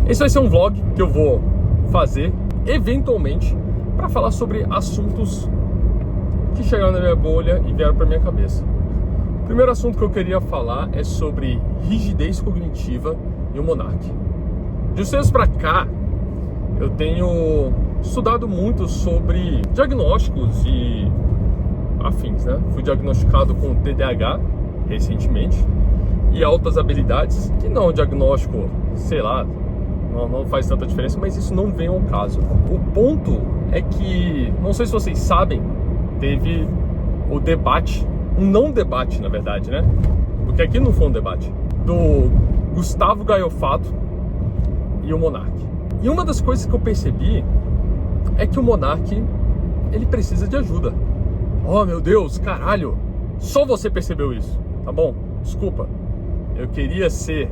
Esse vai ser um vlog que eu vou fazer, eventualmente, para falar sobre assuntos que chegaram na minha bolha e vieram para minha cabeça. O primeiro assunto que eu queria falar é sobre rigidez cognitiva e o Monark. De uns tempos para cá, eu tenho estudado muito sobre diagnósticos e afins, né? Fui diagnosticado com TDAH recentemente e altas habilidades, que não é um diagnóstico, sei lá, não faz tanta diferença, mas isso não vem ao caso. O ponto é que, não sei se vocês sabem, teve o debate, um não debate na verdade, né? Porque aqui não foi um debate, do Gustavo Gaiofato e o Monark. E uma das coisas que eu percebi é que o Monark, ele precisa de ajuda. Oh meu Deus, caralho, só você percebeu isso, tá bom? Desculpa, eu queria ser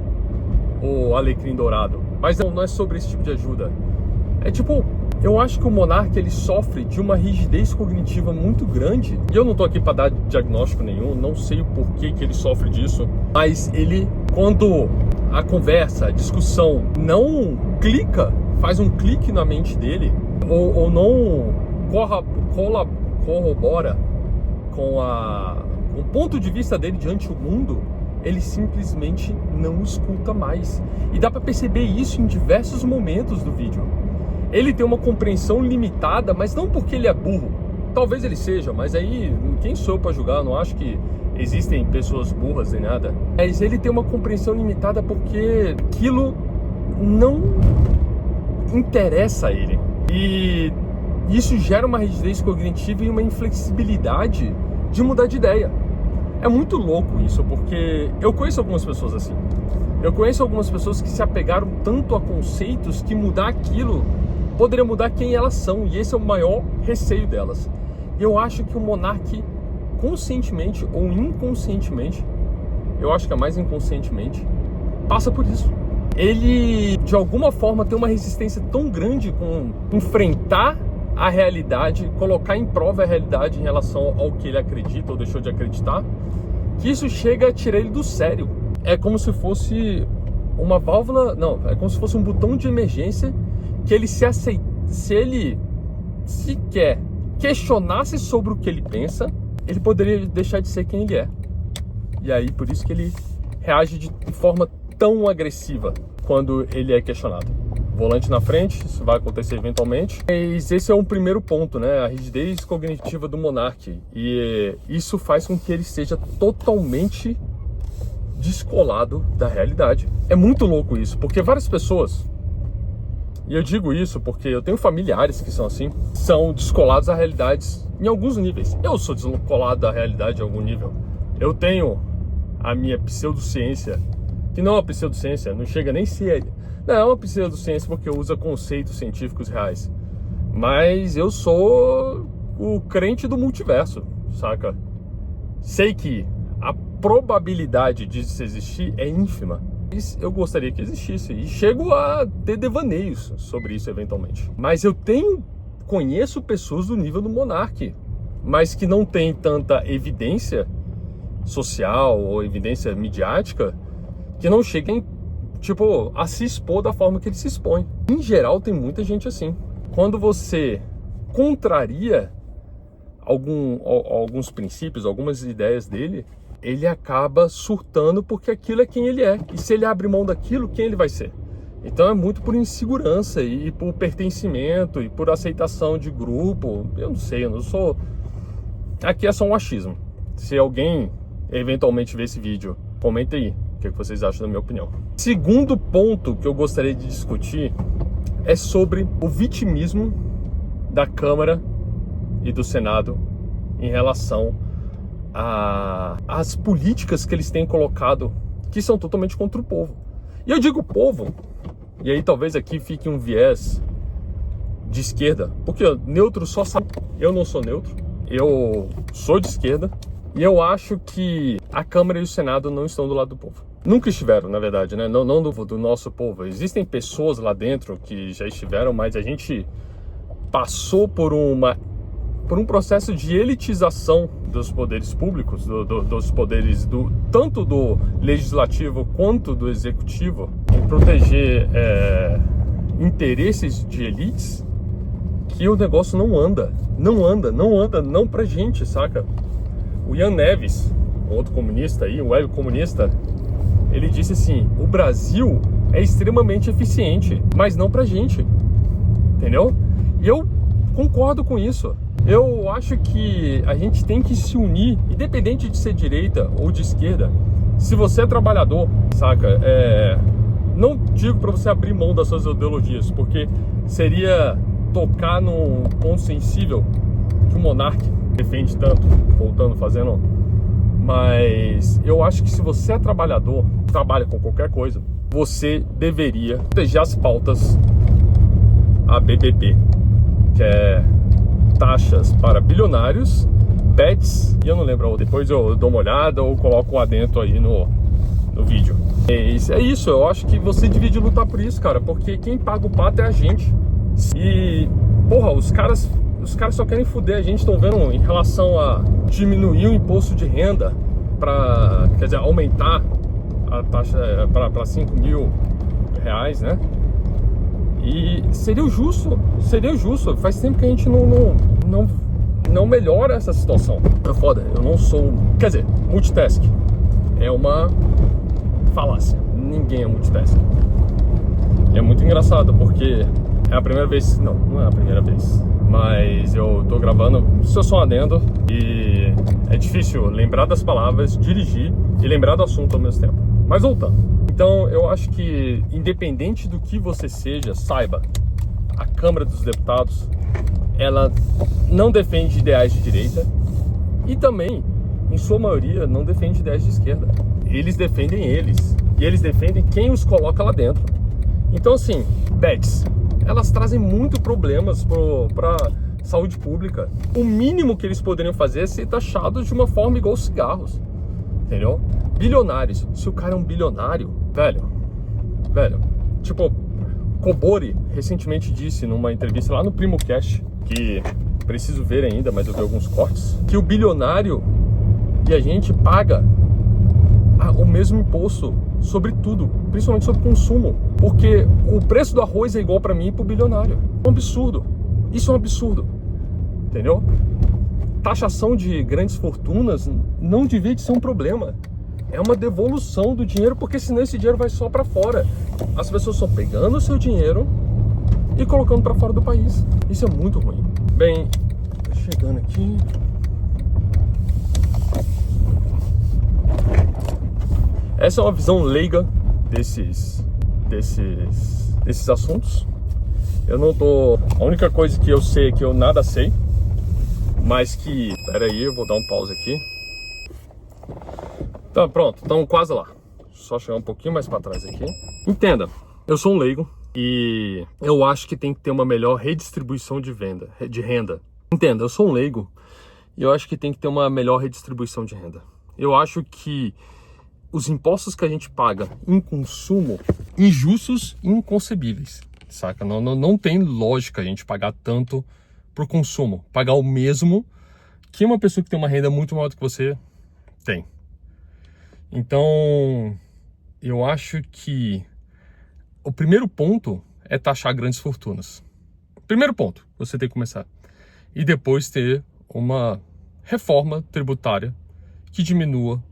o Alecrim Dourado, mas não é sobre esse tipo de ajuda. É tipo, eu acho que o Monark, ele sofre de uma rigidez cognitiva muito grande. E eu não tô aqui para dar diagnóstico nenhum, não sei o porquê que ele sofre disso, mas ele, quando a conversa, a discussão não clica, faz um clique na mente dele, ou não corrobora com o ponto de vista dele diante do mundo, ele simplesmente não escuta mais. E dá para perceber isso em diversos momentos do vídeo. Ele tem uma compreensão limitada, mas não porque ele é burro. Talvez ele seja, mas aí quem sou eu para julgar? Eu não acho que existem pessoas burras nem nada. Mas ele tem uma compreensão limitada porque aquilo não interessa a ele. E isso gera uma rigidez cognitiva e uma inflexibilidade de mudar de ideia. É muito louco isso, porque eu conheço algumas pessoas assim. Eu conheço algumas pessoas que se apegaram tanto a conceitos que mudar aquilo poderia mudar quem elas são, e esse é o maior receio delas. E eu acho que o Monark, conscientemente ou inconscientemente, eu acho que é mais inconscientemente, passa por isso. Ele, de alguma forma, tem uma resistência tão grande com enfrentar a realidade, colocar em prova a realidade em relação ao que ele acredita ou deixou de acreditar, que isso chega a tirar ele do sério. É como se fosse uma válvula, não, é como se fosse um botão de emergência que ele se ele sequer questionasse sobre o que ele pensa, ele poderia deixar de ser quem ele é. E aí, por isso que ele reage de forma tão agressiva quando ele é questionado. Volante na frente, isso vai acontecer eventualmente. Mas esse é um primeiro ponto, né? A rigidez cognitiva do Monark. E isso faz com que ele seja totalmente descolado da realidade. É muito louco isso, porque várias pessoas, e eu digo isso porque eu tenho familiares que são assim, são descolados da realidade em alguns níveis. Eu sou descolado da realidade em algum nível. Eu tenho a minha pseudociência, que não é uma pseudociência, não chega nem ser... Não, é uma pseudociência porque usa conceitos científicos reais. Mas eu sou o crente do multiverso, saca? Sei que a probabilidade disso existir é ínfima. Eu gostaria que existisse e chego a ter devaneios sobre isso eventualmente. Mas eu conheço pessoas do nível do Monark, mas que não tem tanta evidência social ou evidência midiática, que não cheguem a se expor da forma que ele se expõe. Em geral, tem muita gente assim. Quando você contraria alguns princípios, algumas ideias dele, ele acaba surtando porque aquilo é quem ele é. E se ele abre mão daquilo, quem ele vai ser? Então é muito por insegurança e por pertencimento e por aceitação de grupo. Eu não sei, eu não sou... Aqui é só um achismo. Se alguém eventualmente ver esse vídeo, comenta aí o que vocês acham da minha opinião. Segundo ponto que eu gostaria de discutir é sobre o vitimismo da Câmara e do Senado em relação às políticas que eles têm colocado, que são totalmente contra o povo. E eu digo povo, e aí talvez aqui fique um viés de esquerda, porque neutro só sabe, eu não sou neutro, eu sou de esquerda, e eu acho que a Câmara e o Senado não estão do lado do povo. Nunca estiveram, na verdade, né? Não do nosso povo. Existem pessoas lá dentro que já estiveram, mas a gente passou por um processo de elitização dos poderes públicos, dos poderes tanto do legislativo quanto do executivo, proteger interesses de elites que o negócio não anda não pra gente, saca? O Ian Neves, outro comunista aí, um web comunista, ele disse assim: o Brasil é extremamente eficiente, mas não pra gente, entendeu? E eu concordo com isso. Eu acho que a gente tem que se unir, independente de ser direita ou de esquerda. Se você é trabalhador, saca? Não digo pra você abrir mão das suas ideologias, porque seria tocar num ponto sensível que o monarca defende tanto, voltando, fazendo. Mas eu acho que se você é trabalhador, trabalha com qualquer coisa, você deveria proteger as pautas ABBB, que é taxas para bilionários, bets, e eu não lembro, depois eu dou uma olhada ou coloco um adendo aí no vídeo. É isso, eu acho que você divide lutar por isso, cara, porque quem paga o pato é a gente. E, porra, os caras só querem foder a gente. Estão vendo em relação a diminuir o imposto de renda para, quer dizer, aumentar a taxa para 5 mil reais, né? E seria o justo. Faz tempo que a gente não melhora essa situação. É foda, eu não sou, quer dizer, multitask é uma falácia. Ninguém é multitask. E é muito engraçado porque é a primeira vez, não é a primeira vez, mas eu tô gravando, isso é só um adendo, e é difícil lembrar das palavras, dirigir e lembrar do assunto ao mesmo tempo. Mas voltando, então eu acho que independente do que você seja, saiba, a Câmara dos Deputados, ela não defende ideais de direita e também, em sua maioria, não defende ideias de esquerda. Eles defendem eles, e eles defendem quem os coloca lá dentro. Então assim, bets, elas trazem muito problemas para saúde pública. O mínimo que eles poderiam fazer é ser taxados de uma forma igual cigarros, entendeu? Bilionários, se o cara é um bilionário, velho, tipo, Cobori recentemente disse numa entrevista lá no PrimoCast, que preciso ver ainda, mas eu vi alguns cortes, que o bilionário e a gente paga o mesmo imposto sobre tudo, principalmente sobre consumo, porque o preço do arroz é igual para mim e para o bilionário. É um absurdo. Isso é um absurdo, entendeu? Taxação de grandes fortunas não devia de ser um problema. É uma devolução do dinheiro, porque senão esse dinheiro vai só para fora. As pessoas estão pegando o seu dinheiro e colocando para fora do país. Isso é muito ruim. Bem, chegando aqui. Essa é uma visão leiga desses assuntos. Eu não tô... A única coisa que eu sei é que eu nada sei, mas que... Pera aí, eu vou dar um pause aqui. Tá, pronto, estamos quase lá. Só chegar um pouquinho mais para trás aqui. Entenda, eu sou um leigo e eu acho que tem que ter uma melhor redistribuição de renda. Entenda, eu sou um leigo e eu acho que tem que ter uma melhor redistribuição de renda. Eu acho que os impostos que a gente paga em consumo, injustos e inconcebíveis, saca? Não tem lógica a gente pagar tanto por consumo, pagar o mesmo que uma pessoa que tem uma renda muito maior do que você tem. Então, eu acho que o primeiro ponto é taxar grandes fortunas. Primeiro ponto, você tem que começar. E depois ter uma reforma tributária que diminua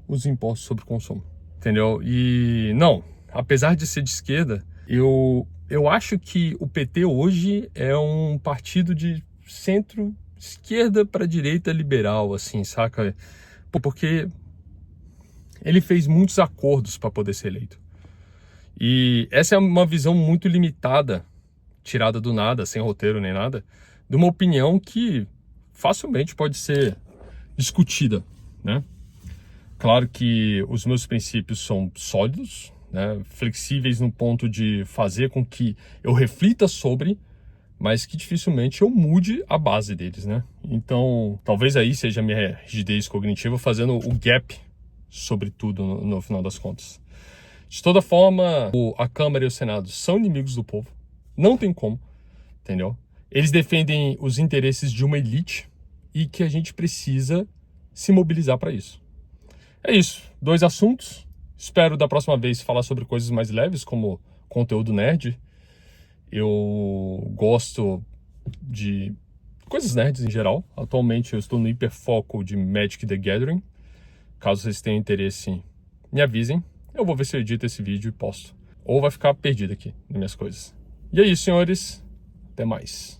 os impostos sobre o consumo, entendeu? E não, apesar de ser de esquerda, eu acho que o PT hoje é um partido de centro-esquerda para direita liberal, assim, saca? Porque ele fez muitos acordos para poder ser eleito. E essa é uma visão muito limitada, tirada do nada, sem roteiro nem nada, de uma opinião que facilmente pode ser discutida, né? Claro que os meus princípios são sólidos, né? Flexíveis no ponto de fazer com que eu reflita sobre, mas que dificilmente eu mude a base deles, né? Então, talvez aí seja a minha rigidez cognitiva fazendo o gap sobre tudo no final das contas. De toda forma, a Câmara e o Senado são inimigos do povo. Não tem como, entendeu? Eles defendem os interesses de uma elite e que a gente precisa se mobilizar para isso. É isso. 2 assuntos. Espero da próxima vez falar sobre coisas mais leves, como conteúdo nerd. Eu gosto de coisas nerds em geral. Atualmente eu estou no hiperfoco de Magic the Gathering. Caso vocês tenham interesse, me avisem. Eu vou ver se eu edito esse vídeo e posto. Ou vai ficar perdido aqui nas minhas coisas. E é isso, senhores. Até mais.